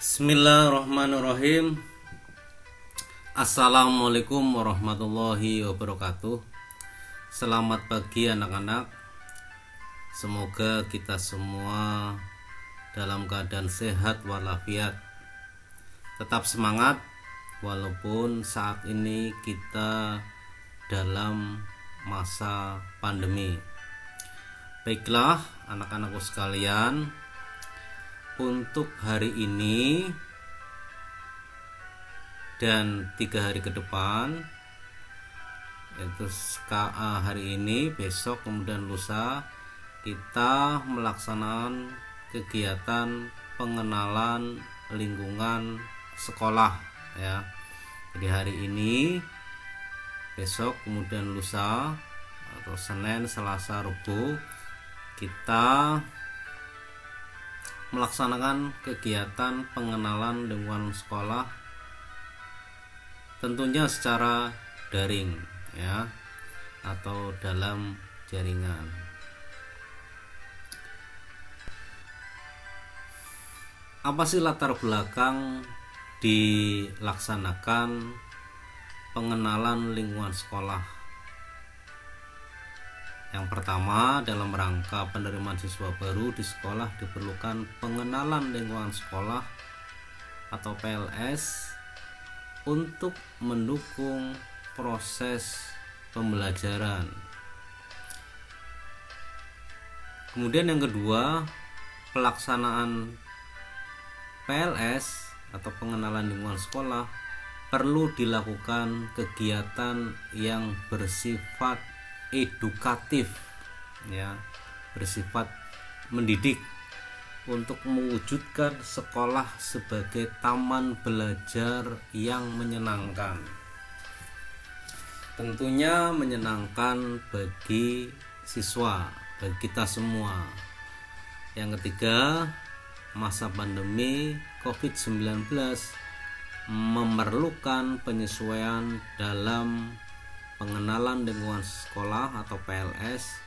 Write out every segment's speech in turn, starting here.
Bismillahirrahmanirrahim. Assalamualaikum warahmatullahi wabarakatuh. Selamat pagi anak-anak. Semoga kita semua dalam keadaan sehat walafiat. Tetap semangat walaupun saat ini kita dalam masa pandemi. Baiklah anak-anakku sekalian, untuk hari ini dan 3 hari ke depan, yaitu hari ini, besok, kemudian lusa, kita melaksanakan kegiatan pengenalan lingkungan sekolah ya. Jadi hari ini, besok, kemudian lusa atau Senin, Selasa, Rabu, kita melaksanakan kegiatan pengenalan lingkungan sekolah, tentunya secara daring ya, atau dalam jaringan. Apa sih latar belakang dilaksanakan pengenalan lingkungan sekolah? Yang pertama, dalam rangka penerimaan siswa baru di sekolah diperlukan pengenalan lingkungan sekolah atau PLS untuk mendukung proses pembelajaran. Kemudian yang kedua, pelaksanaan PLS atau pengenalan lingkungan sekolah perlu dilakukan kegiatan yang bersifat edukatif ya, bersifat mendidik untuk mewujudkan sekolah sebagai taman belajar yang menyenangkan. Tentunya menyenangkan bagi siswa, bagi kita semua. Yang ketiga, masa pandemi COVID-19 memerlukan penyesuaian dalam pengenalan lingkungan sekolah atau PLS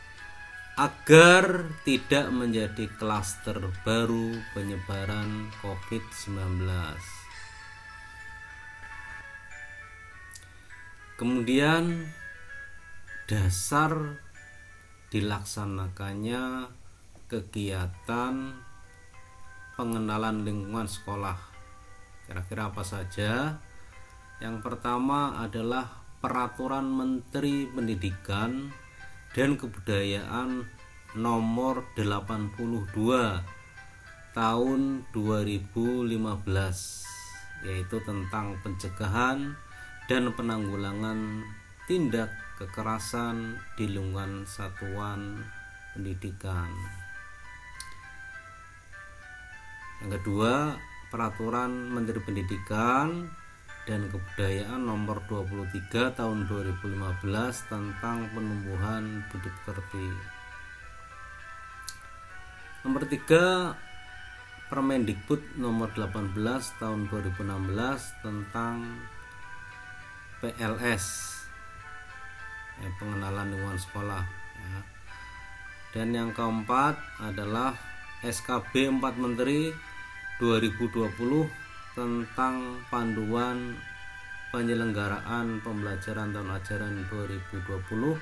agar tidak menjadi klaster baru penyebaran COVID-19. Kemudian dasar dilaksanakannya kegiatan pengenalan lingkungan sekolah kira-kira apa saja? Yang pertama adalah Peraturan Menteri Pendidikan dan Kebudayaan Nomor 82 Tahun 2015, yaitu tentang pencegahan dan penanggulangan tindak kekerasan di lingkungan satuan pendidikan. Yang kedua, Peraturan Menteri Pendidikan dan Kebudayaan Nomor 23 Tahun 2015 tentang penumbuhan budi pekerti. Nomor 3, Permendikbud Nomor 18 Tahun 2016 tentang PLS, pengenalan lingkungan sekolah ya. Dan yang keempat adalah SKB 4 Menteri 2020 tentang panduan penyelenggaraan pembelajaran tahun ajaran 2020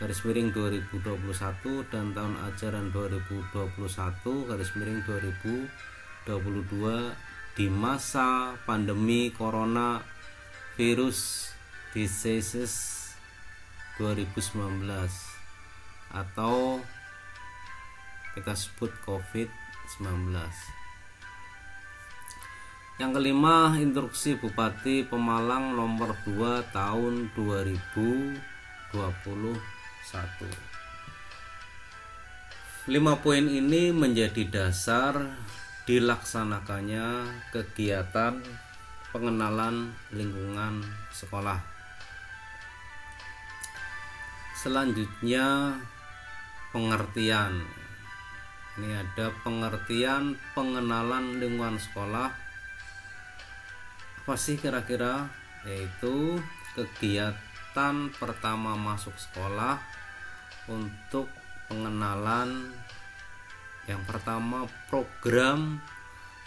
/2021 dan tahun ajaran 2021 /2022 di masa pandemi Corona Virus Diseases 2019 atau kita sebut COVID-19. Yang kelima, Instruksi Bupati Pemalang Nomor 2 Tahun 2021. 5 poin ini menjadi dasar dilaksanakannya kegiatan pengenalan lingkungan sekolah. Selanjutnya, pengertian. Ini ada pengertian pengenalan lingkungan sekolah. Apa sih kira-kira? Yaitu kegiatan pertama masuk sekolah untuk pengenalan, yang pertama program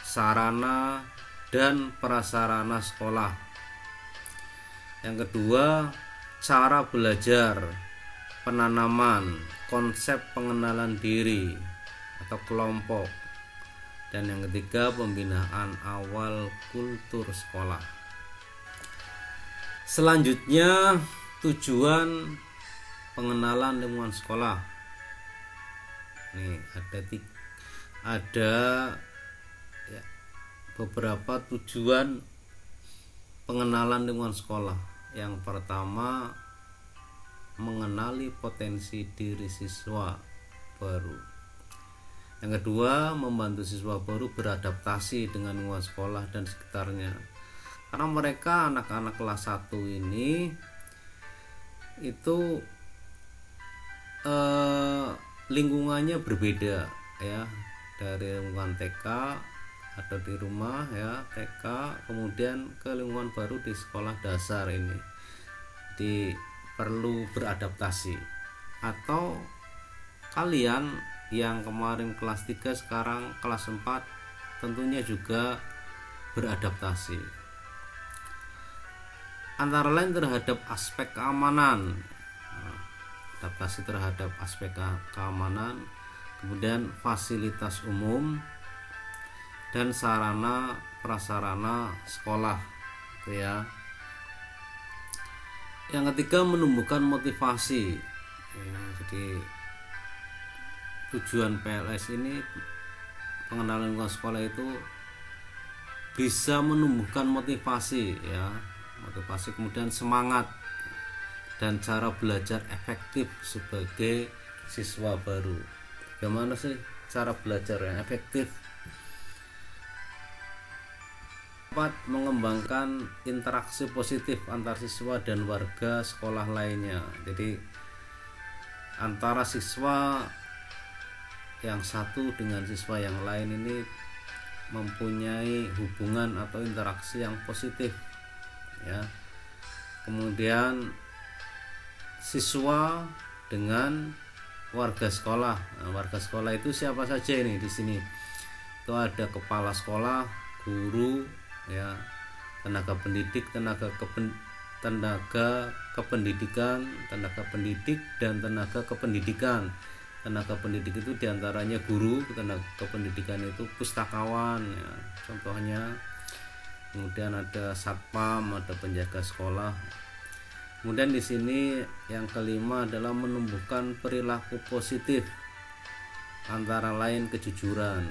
sarana dan prasarana sekolah. Yang kedua, cara belajar, penanaman konsep pengenalan diri atau kelompok. Dan yang ketiga, pembinaan awal kultur sekolah. Selanjutnya, tujuan pengenalan lingkungan sekolah. Nih ada ya, beberapa tujuan pengenalan lingkungan sekolah. Yang pertama, mengenali potensi diri siswa baru. Yang kedua, membantu siswa baru beradaptasi dengan lingkungan sekolah dan sekitarnya. Karena mereka anak-anak kelas 1 ini itu lingkungannya berbeda ya, dari lingkungan TK atau di rumah ya TK, kemudian ke lingkungan baru di sekolah dasar ini. Jadi perlu beradaptasi. Atau kalian yang kemarin kelas 3 sekarang kelas 4 tentunya juga beradaptasi, antara lain terhadap aspek keamanan, adaptasi terhadap aspek keamanan, kemudian fasilitas umum dan sarana prasarana sekolah gitu ya. Yang ketiga, menumbuhkan motivasi ya, jadi tujuan PLS ini, pengenalan lingkungan sekolah itu bisa menumbuhkan motivasi ya, motivasi kemudian semangat dan cara belajar efektif sebagai siswa baru. Bagaimana sih cara belajar yang efektif? Dapat mengembangkan interaksi positif antar siswa dan warga sekolah lainnya. Jadi antara siswa yang satu dengan siswa yang lain ini mempunyai hubungan atau interaksi yang positif ya. Kemudian siswa dengan warga sekolah. Nah, warga sekolah itu siapa saja ini di sini? Itu ada kepala sekolah, guru ya, tenaga pendidik, tenaga kependidikan, tenaga pendidik dan tenaga kependidikan. Tenaga pendidik itu diantaranya guru, tenaga kependidikan itu pustakawan ya, contohnya. Kemudian ada satpam, ada penjaga sekolah. Kemudian di sini yang kelima adalah menumbuhkan perilaku positif, antara lain kejujuran.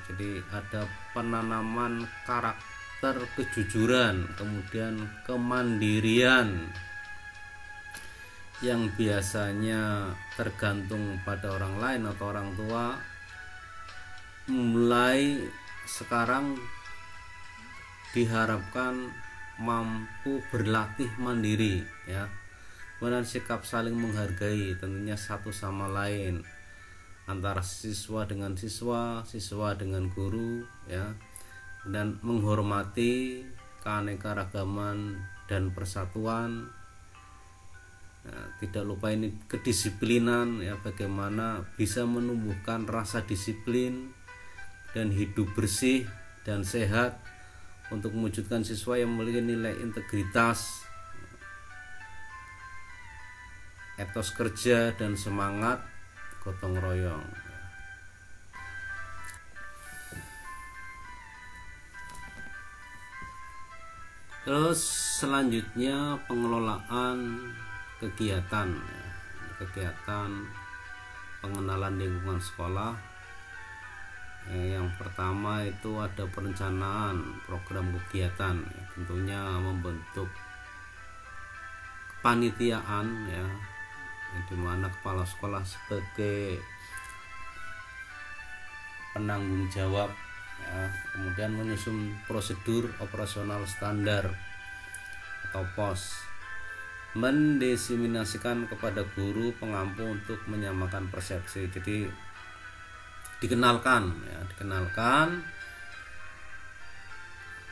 Jadi ada penanaman karakter kejujuran, kemudian kemandirian yang biasanya tergantung pada orang lain atau orang tua, mulai sekarang diharapkan mampu berlatih mandiri ya. Kemudian sikap saling menghargai tentunya satu sama lain, antara siswa dengan siswa, siswa dengan guru ya, dan menghormati keanekaragaman dan persatuan. Nah, tidak lupa ini kedisiplinan ya, bagaimana bisa menumbuhkan rasa disiplin dan hidup bersih dan sehat untuk mewujudkan siswa yang memiliki nilai integritas, etos kerja dan semangat gotong royong. Terus selanjutnya pengelolaan kegiatan pengenalan lingkungan sekolah. Yang pertama itu ada perencanaan program kegiatan ya, tentunya membentuk kepanitiaan ya, di mana kepala sekolah sebagai penanggung jawab ya, kemudian menyusun prosedur operasional standar atau POS, mendesiminasikan kepada guru pengampu untuk menyamakan persepsi. Jadi dikenalkan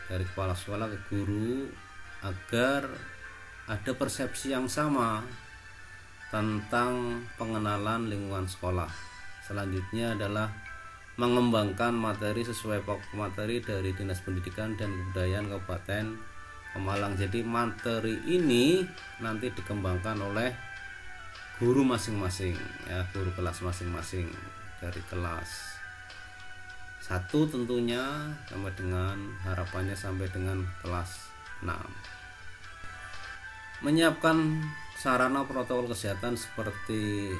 dari kepala sekolah ke guru agar ada persepsi yang sama tentang pengenalan lingkungan sekolah. Selanjutnya adalah mengembangkan materi sesuai pokok materi dari Dinas Pendidikan dan Kebudayaan Kabupaten Pemalang. Jadi materi ini nanti dikembangkan oleh guru masing-masing, ya, guru kelas masing-masing dari kelas 1 tentunya sampai dengan harapannya sampai dengan kelas 6. Menyiapkan sarana protokol kesehatan seperti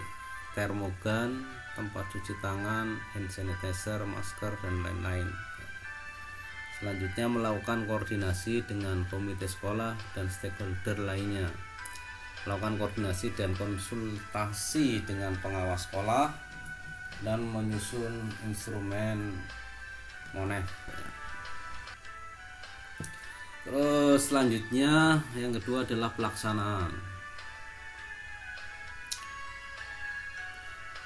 termogan, tempat cuci tangan, hand sanitizer, masker, dan lain-lain. Selanjutnya melakukan koordinasi dengan komite sekolah dan stakeholder lainnya. Melakukan koordinasi dan konsultasi dengan pengawas sekolah dan menyusun instrumen moneh. Terus selanjutnya yang kedua adalah pelaksanaan.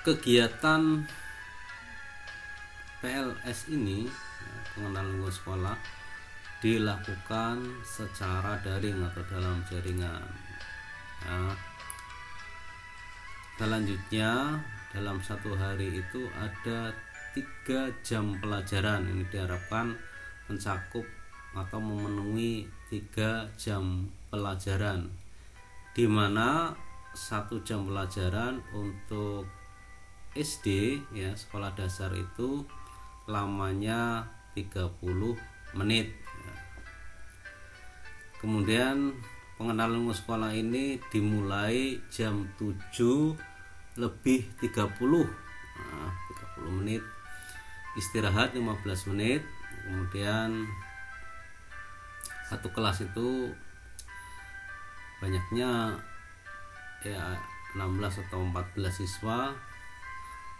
Kegiatan PLS ini, pengenalan lingkungan sekolah, dilakukan secara daring atau dalam jaringan. Ya. Selanjutnya dalam satu hari itu ada 3 jam pelajaran. Ini diharapkan mencakup atau memenuhi 3 jam pelajaran, di mana 1 jam pelajaran untuk SD, ya, sekolah dasar itu lamanya 30 menit. Kemudian pengenalan ilmu sekolah ini dimulai jam 7:30, 30 menit, istirahat 15 menit. Kemudian satu kelas itu banyaknya ya 16 atau 14 siswa.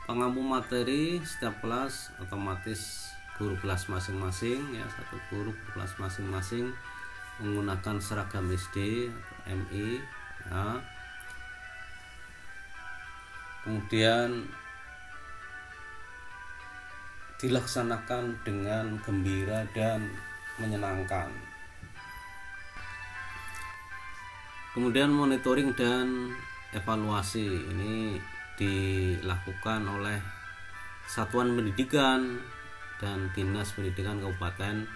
Pengampu materi setiap kelas otomatis guru kelas masing-masing, ya, satu guru kelas masing-masing menggunakan seragam SD atau MI, ya. Kemudian dilaksanakan dengan gembira dan menyenangkan. Kemudian monitoring dan evaluasi ini dilakukan oleh Satuan Pendidikan dan Dinas Pendidikan Kabupaten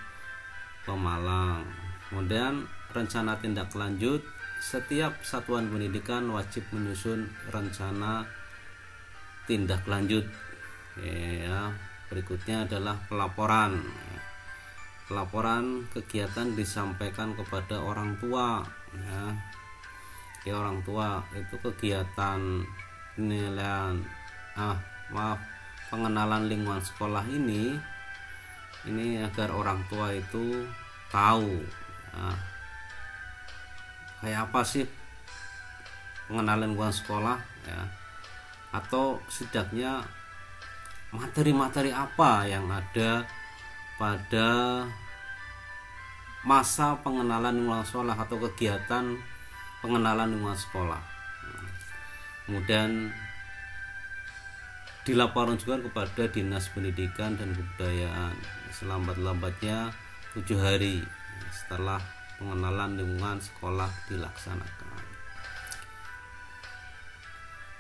Pemalang. Kemudian rencana tindak lanjut, setiap satuan pendidikan wajib menyusun rencana tindak lanjut. Ya, berikutnya adalah pelaporan. Pelaporan kegiatan disampaikan kepada orang tua, ya. Orang tua itu kegiatan penilaian pengenalan lingkungan sekolah ini agar orang tua itu tahu, kayak apa sih pengenalan lingkungan sekolah, ya, atau setidaknya materi-materi apa yang ada pada masa pengenalan lingkungan sekolah atau kegiatan pengenalan lingkungan sekolah. Kemudian dilaporkan juga kepada Dinas Pendidikan dan Kebudayaan selambat-lambatnya 7 hari setelah pengenalan lingkungan sekolah dilaksanakan.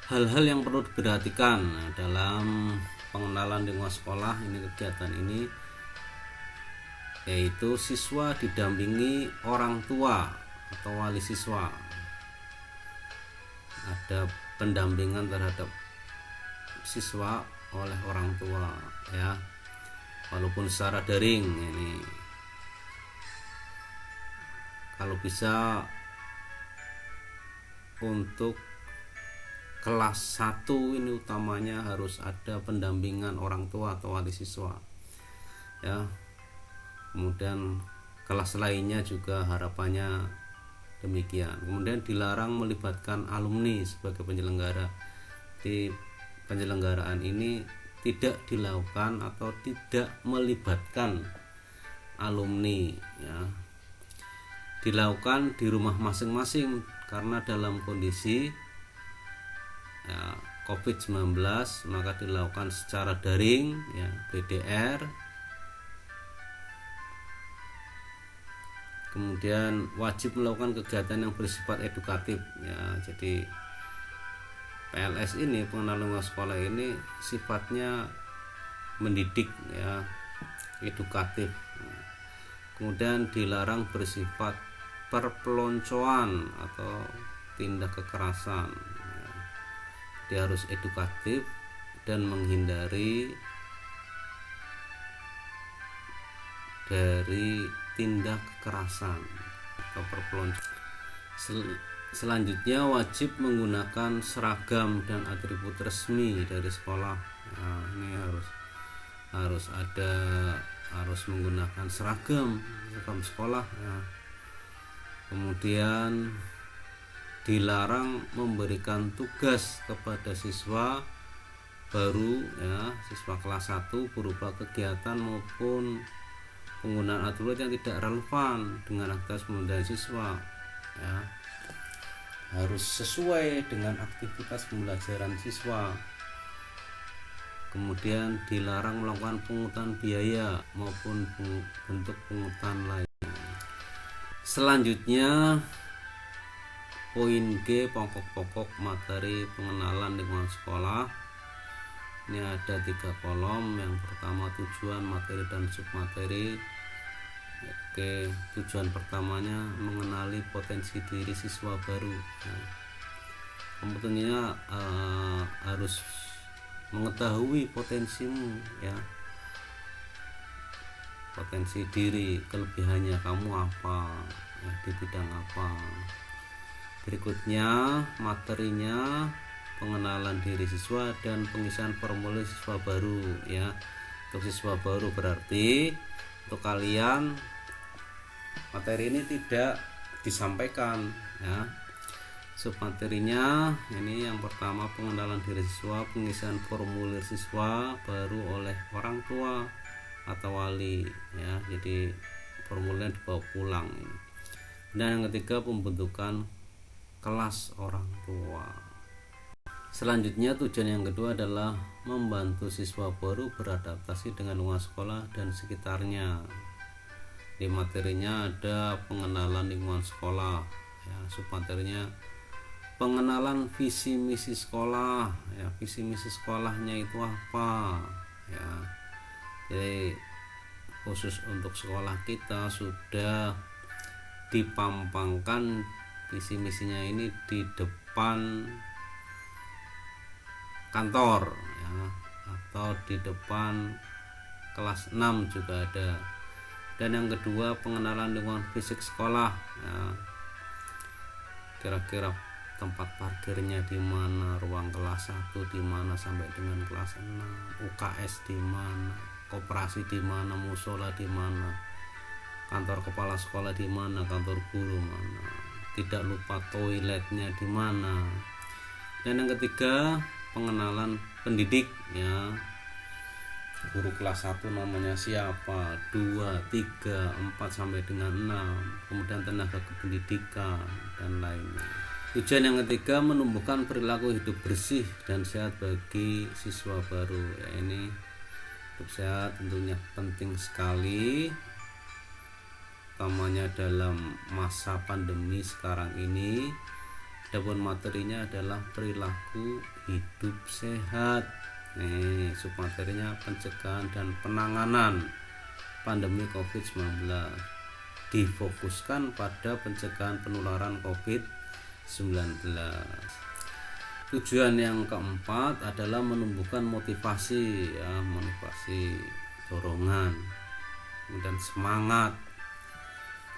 Hal-hal yang perlu diperhatikan dalam pengenalan lingkungan sekolah ini, kegiatan ini, yaitu siswa didampingi orang tua atau wali siswa. Ada pendampingan terhadap siswa oleh orang tua, ya, walaupun secara daring. Ini kalau bisa untuk kelas 1 ini utamanya harus ada pendampingan orang tua atau wali siswa, ya. Kemudian kelas lainnya juga harapannya demikian. Kemudian dilarang melibatkan alumni sebagai penyelenggara. Di penyelenggaraan ini tidak dilakukan atau tidak melibatkan alumni, ya. Dilakukan di rumah masing-masing karena dalam kondisi, ya, COVID-19 maka dilakukan secara daring, ya, BDR. Kemudian wajib melakukan kegiatan yang bersifat edukatif, ya. Jadi PLS ini, pengenalan lingkungan sekolah ini, sifatnya mendidik ya, edukatif. Kemudian dilarang bersifat perpeloncoan atau tindak kekerasan. Dia harus edukatif dan menghindari dari tindak kekerasan atau perpeloncoan. Selanjutnya wajib menggunakan seragam dan atribut resmi dari sekolah. Nah, ini harus menggunakan seragam sekolah ya. Kemudian dilarang memberikan tugas kepada siswa baru ya, siswa kelas 1 berupa kegiatan maupun penggunaan atribut yang tidak relevan dengan aktivitas pembelajaran siswa ya. Harus sesuai dengan aktivitas pembelajaran siswa. Kemudian dilarang melakukan pungutan biaya maupun bentuk pungutan lain. Selanjutnya poin G, pokok-pokok materi pengenalan lingkungan sekolah. Ini ada 3 kolom. Yang pertama tujuan, materi dan submateri. Oke, tujuan pertamanya mengenali potensi diri siswa baru. Nah, tentunya harus mengetahui potensimu ya, potensi diri, kelebihannya kamu apa ya, di bidang apa. Berikutnya materinya pengenalan diri siswa dan pengisian formulir siswa baru ya. Untuk siswa baru berarti untuk kalian materi ini tidak disampaikan ya. Submaterinya ini yang pertama pengenalan diri siswa, pengisian formulir siswa baru oleh orang tua atau wali ya, jadi formulirnya dibawa pulang. Dan yang ketiga pembentukan kelas orang tua. Selanjutnya tujuan yang kedua adalah membantu siswa baru beradaptasi dengan lingkungan sekolah dan sekitarnya. Di materinya ada pengenalan lingkungan sekolah ya, submaterinya pengenalan visi misi sekolah ya, visi misi sekolahnya itu apa ya. Jadi khusus untuk sekolah kita sudah dipampangkan visi misinya ini di depan kantor ya, atau di depan kelas 6 juga ada. Dan yang kedua pengenalan lingkungan fisik sekolah ya, kira-kira tempat parkirnya di mana, ruang kelas 1 di mana sampai dengan kelas 6, UKS di mana, koperasi di mana, musola di mana, kantor kepala sekolah di mana, kantor guru mana, tidak lupa toiletnya di mana. Dan yang ketiga pengenalan pendidik ya, guru kelas 1 namanya siapa, 2, 3, 4 sampai dengan 6, kemudian tenaga kependidikan dan lainnya. Tujuan yang ketiga menumbuhkan perilaku hidup bersih dan sehat bagi siswa baru ya. Ini hidup sehat tentunya penting sekali, utamanya dalam masa pandemi sekarang ini. Adapun materinya adalah perilaku hidup sehat. Submaterinya pencegahan dan penanganan pandemi COVID-19, difokuskan pada pencegahan penularan COVID-19. Tujuan yang keempat adalah menumbuhkan motivasi ya, motivasi, dorongan, kemudian semangat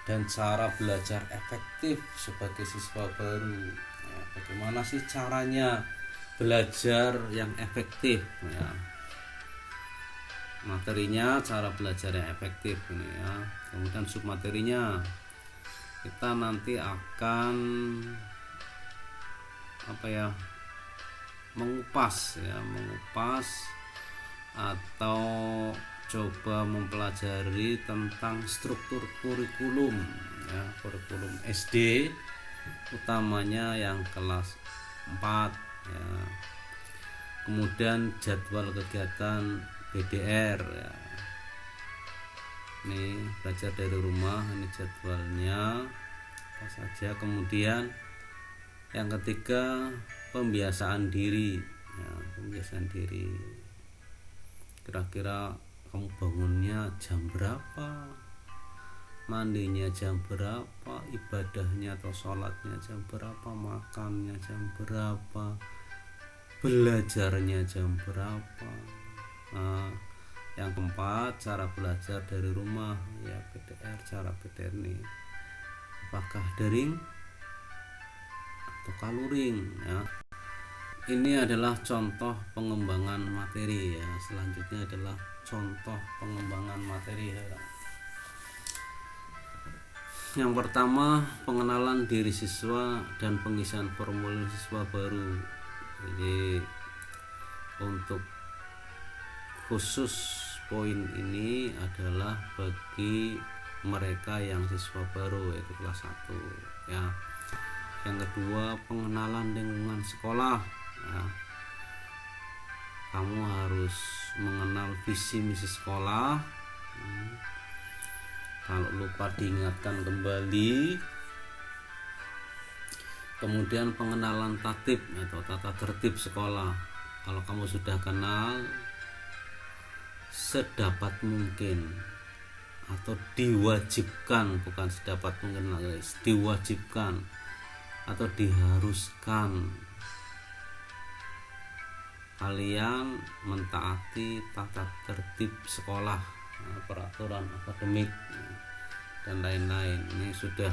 dan cara belajar efektif sebagai siswa baru ya. Bagaimana sih caranya belajar yang efektif ya, materinya cara belajar yang efektif ini ya. Kemudian submaterinya kita nanti akan mengupas atau coba mempelajari tentang struktur kurikulum ya, kurikulum SD utamanya yang kelas 4 ya. Kemudian jadwal kegiatan BDR ya. Ini belajar dari rumah, ini jadwalnya apa saja. Kemudian yang ketiga pembiasaan diri ya, pembiasaan diri. Kira-kira kamu bangunnya jam berapa, mandinya jam berapa, ibadahnya atau sholatnya jam berapa, makannya jam berapa, belajarnya jam berapa. Nah, yang keempat, cara belajar dari rumah, ya PDR, cara PDR ini apakah daring atau luring ya. Ini adalah contoh pengembangan materi ya. Selanjutnya adalah contoh pengembangan materi ya. Yang pertama, pengenalan diri siswa dan pengisian formulir siswa baru. Jadi untuk khusus poin ini adalah bagi mereka yang siswa baru, yaitu kelas 1 ya. Yang kedua, pengenalan lingkungan sekolah ya. Kamu harus mengenal visi misi sekolah. Kalau lupa diingatkan kembali. Kemudian pengenalan tatib atau tata tertib sekolah. Kalau kamu sudah kenal, sedapat mungkin atau diwajibkan, bukan sedapat mungkin guys, diwajibkan atau diharuskan kalian mentaati tata tertib sekolah, peraturan akademik dan lain-lain. Ini sudah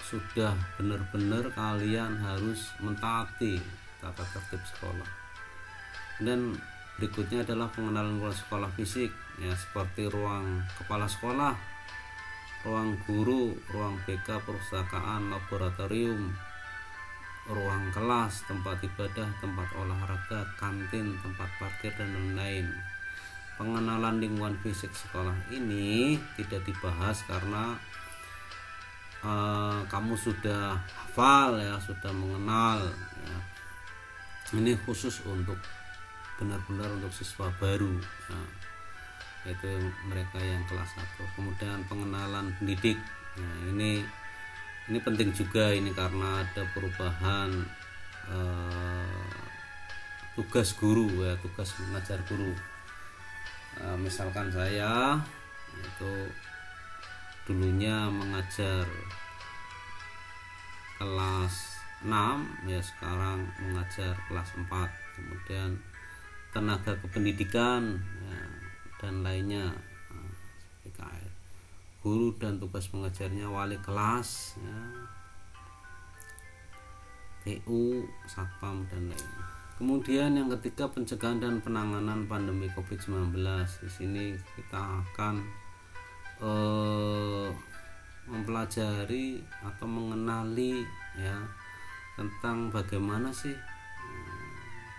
sudah benar-benar kalian harus mentaati tata tertib sekolah. Dan berikutnya adalah pengenalan ruang sekolah fisik ya, seperti ruang kepala sekolah, ruang guru, ruang BK, perpustakaan, laboratorium, ruang kelas, tempat ibadah, tempat olahraga, kantin, tempat parkir dan lain-lain. Pengenalan lingkungan fisik sekolah ini tidak dibahas karena kamu sudah hafal ya, sudah mengenal ya. Ini khusus untuk benar-benar untuk siswa baru ya, yaitu mereka yang kelas 1. Kemudian pengenalan pendidik. Nah, ini penting juga ini karena ada perubahan tugas guru ya, tugas mengajar guru. Misalkan saya itu dulunya mengajar kelas 6 ya, sekarang mengajar kelas 4. Kemudian tenaga kependidikan ya, dan lainnya, PKL, guru dan tugas mengajarnya wali kelas ya, TU, satpam dan lain. Kemudian yang ketiga, pencegahan dan penanganan pandemi COVID-19. Di sini kita akan mempelajari atau mengenali ya tentang bagaimana sih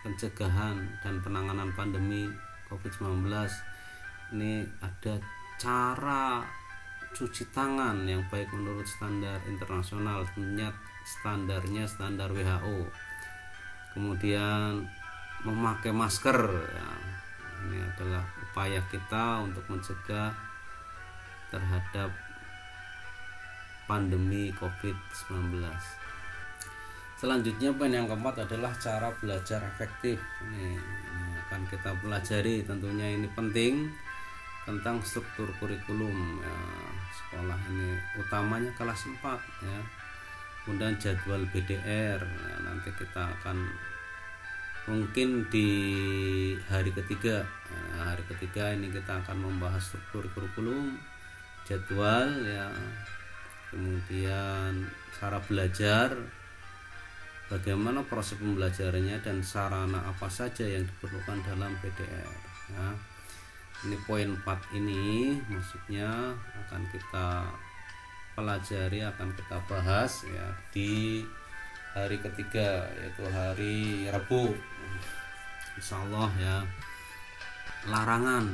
pencegahan dan penanganan pandemi COVID-19. Ini ada cara cuci tangan yang baik menurut standar internasional, tentunya standarnya standar WHO. Kemudian memakai masker ya. Ini adalah upaya kita untuk mencegah terhadap pandemi COVID-19. Selanjutnya poin yang keempat adalah cara belajar efektif. Ini akan kita pelajari, tentunya ini penting, tentang struktur kurikulum ya, sekolah ini utamanya kelas 4 ya. Kemudian jadwal BDR ya, nanti kita akan mungkin di hari ketiga ya, hari ketiga ini kita akan membahas struktur kurikulum, jadwal ya, kemudian cara belajar, bagaimana proses pembelajarannya, dan sarana apa saja yang diperlukan dalam PDR ya. Ini poin 4 ini maksudnya akan kita pelajari, akan kita bahas ya di hari ketiga, yaitu hari Rabu insyaallah ya. Larangan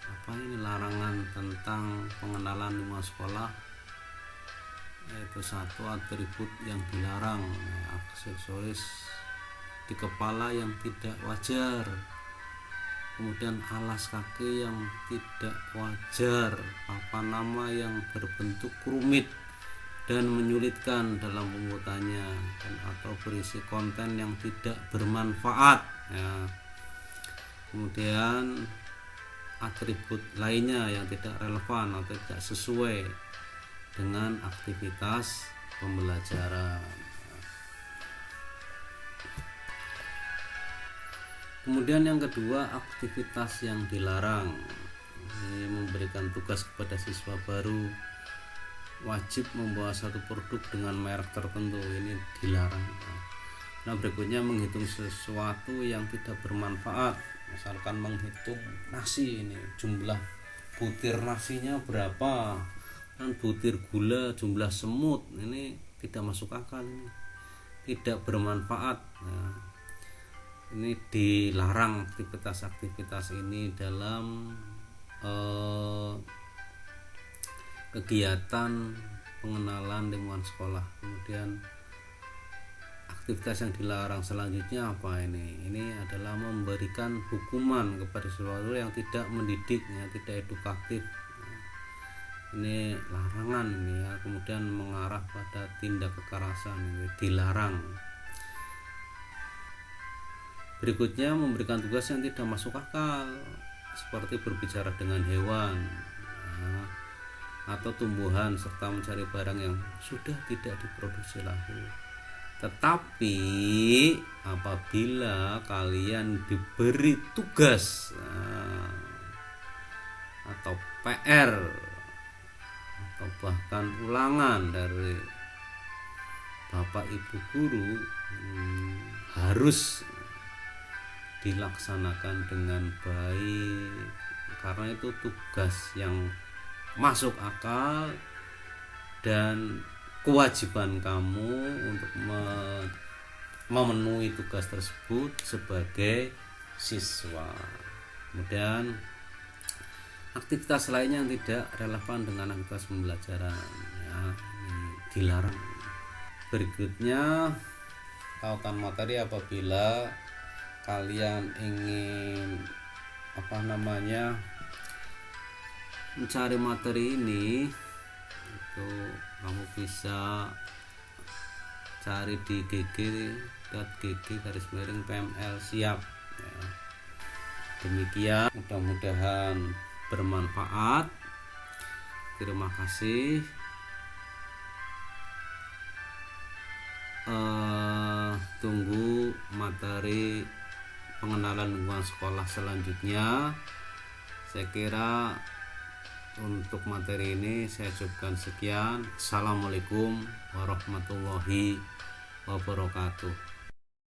apa ini? Larangan tentang pengenalan lingkungan sekolah, yaitu satu, atribut yang dilarang ya, aksesoris di kepala yang tidak wajar, kemudian alas kaki yang tidak wajar, papan nama yang berbentuk rumit dan menyulitkan dalam pembuatannya, dan atau berisi konten yang tidak bermanfaat ya. Kemudian atribut lainnya yang tidak relevan atau tidak sesuai dengan aktivitas pembelajaran. Kemudian yang kedua, aktivitas yang dilarang. Ini memberikan tugas kepada siswa baru wajib membawa satu produk dengan merek tertentu, ini dilarang. Nah, berikutnya menghitung sesuatu yang tidak bermanfaat, misalkan menghitung nasi, ini jumlah butir nasinya berapa, dan butir gula, jumlah semut, ini tidak masuk akal, ini tidak bermanfaat. Nah, ini dilarang aktivitas-aktivitas ini dalam kegiatan pengenalan lingkungan sekolah. Kemudian aktivitas yang dilarang selanjutnya apa ini? Ini adalah memberikan hukuman kepada sesuatu yang tidak mendidik, yang tidak edukatif. Ini larangan ini ya. Kemudian mengarah pada tindak kekerasan, ini dilarang. Berikutnya memberikan tugas yang tidak masuk akal, seperti berbicara dengan hewan atau tumbuhan, serta mencari barang yang sudah tidak diproduksi lagi. Tetapi apabila kalian diberi tugas atau PR atau bahkan ulangan dari bapak ibu guru, harus dilaksanakan dengan baik, karena itu tugas yang masuk akal dan kewajiban kamu untuk memenuhi tugas tersebut sebagai siswa. Kemudian aktivitas lainnya yang tidak relevan dengan aktivitas pembelajaran ya, ini dilarang. Berikutnya, tautan materi apabila kalian ingin mencari materi ini, itu kamu bisa cari di gg.gg/pml siap ya. Demikian, mudah-mudahan bermanfaat. Terima kasih. Tunggu materi pengenalan lingkungan sekolah selanjutnya. Saya kira untuk materi ini saya cukupkan sekian. Assalamualaikum warahmatullahi wabarakatuh.